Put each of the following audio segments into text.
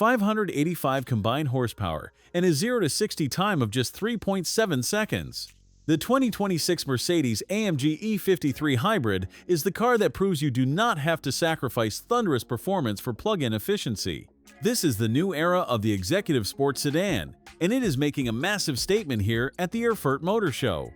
585 combined horsepower, and a 0 to 60 time of just 3.7 seconds. The 2026 Mercedes-AMG E53 Hybrid is the car that proves you do not have to sacrifice thunderous performance for plug-in efficiency. This is the new era of the executive sports sedan, and it is making a massive statement here at the Erfurt Motor Show.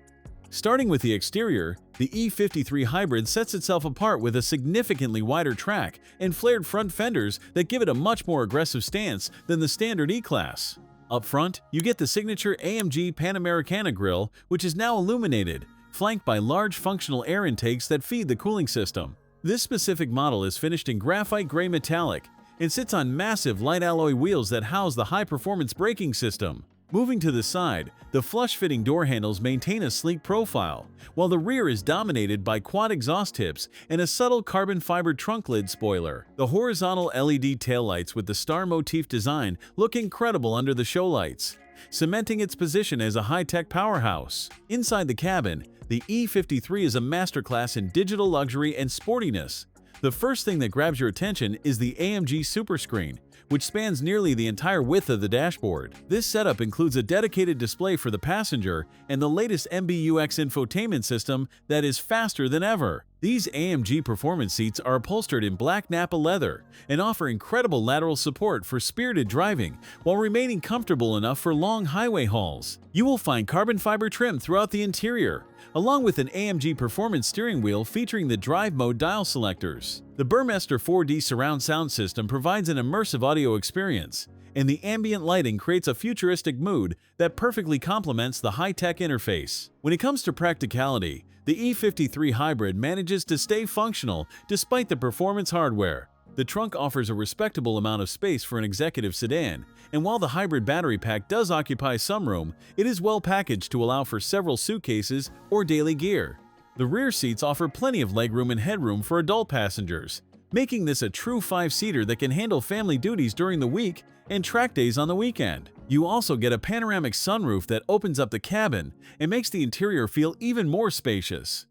Starting with the exterior, the E53 Hybrid sets itself apart with a significantly wider track and flared front fenders that give it a much more aggressive stance than the standard E-Class. Up front, you get the signature AMG Panamericana grille, which is now illuminated, flanked by large functional air intakes that feed the cooling system. This specific model is finished in graphite gray metallic and sits on massive light alloy wheels that house the high-performance braking system. Moving to the side, the flush-fitting door handles maintain a sleek profile, while the rear is dominated by quad exhaust tips and a subtle carbon fiber trunk lid spoiler. The horizontal LED taillights with the star motif design look incredible under the show lights, cementing its position as a high-tech powerhouse. Inside the cabin, the E53 is a masterclass in digital luxury and sportiness. The first thing that grabs your attention is the AMG Superscreen, which spans nearly the entire width of the dashboard. This setup includes a dedicated display for the passenger and the latest MBUX infotainment system that is faster than ever. These AMG performance seats are upholstered in black Nappa leather and offer incredible lateral support for spirited driving while remaining comfortable enough for long highway hauls. You will find carbon fiber trim throughout the interior, along with an AMG performance steering wheel featuring the drive mode dial selectors. The Burmester 4D surround sound system provides an immersive audio experience, and the ambient lighting creates a futuristic mood that perfectly complements the high-tech interface. When it comes to practicality, the E53 Hybrid manages to stay functional despite the performance hardware. The trunk offers a respectable amount of space for an executive sedan, and while the hybrid battery pack does occupy some room, it is well packaged to allow for several suitcases or daily gear. The rear seats offer plenty of legroom and headroom for adult passengers, making this a true 5-seater that can handle family duties during the week and track days on the weekend. You also get a panoramic sunroof that opens up the cabin and makes the interior feel even more spacious.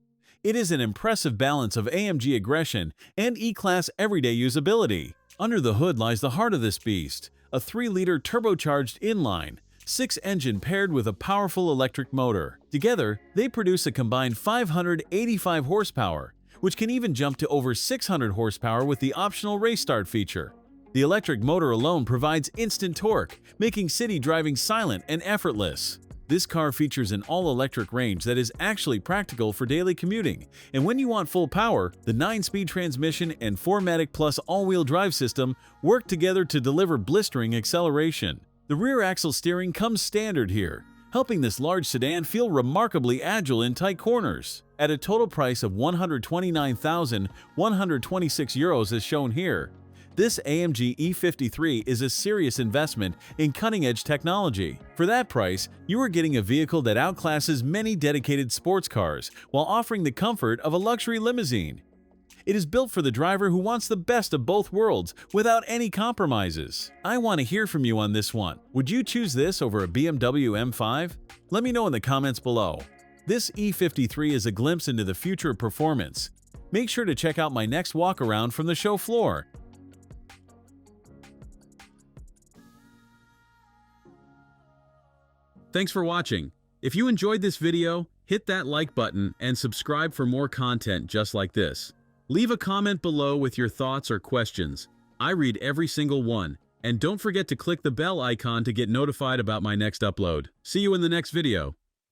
It is an impressive balance of AMG aggression and E-Class everyday usability. Under the hood lies the heart of this beast, a 3-liter turbocharged inline-six engine paired with a powerful electric motor. Together, they produce a combined 585 horsepower, which can even jump to over 600 horsepower with the optional race start feature. The electric motor alone provides instant torque, making city driving silent and effortless. This car features an all-electric range that is actually practical for daily commuting, and when you want full power, the 9-speed transmission and 4MATIC Plus all-wheel drive system work together to deliver blistering acceleration. The rear axle steering comes standard here, helping this large sedan feel remarkably agile in tight corners. At a total price of €129,126 as shown here, this AMG E53 is a serious investment in cutting-edge technology. For that price, you are getting a vehicle that outclasses many dedicated sports cars while offering the comfort of a luxury limousine. It is built for the driver who wants the best of both worlds without any compromises. I want to hear from you on this one. Would you choose this over a BMW M5? Let me know in the comments below. This E53 is a glimpse into the future of performance. Make sure to check out my next walk-around from the show floor. Thanks for watching. If you enjoyed this video, hit that like button and subscribe for more content just like this. Leave a comment below with your thoughts or questions. I read every single one. And don't forget to click the bell icon to get notified about my next upload. See you in the next video.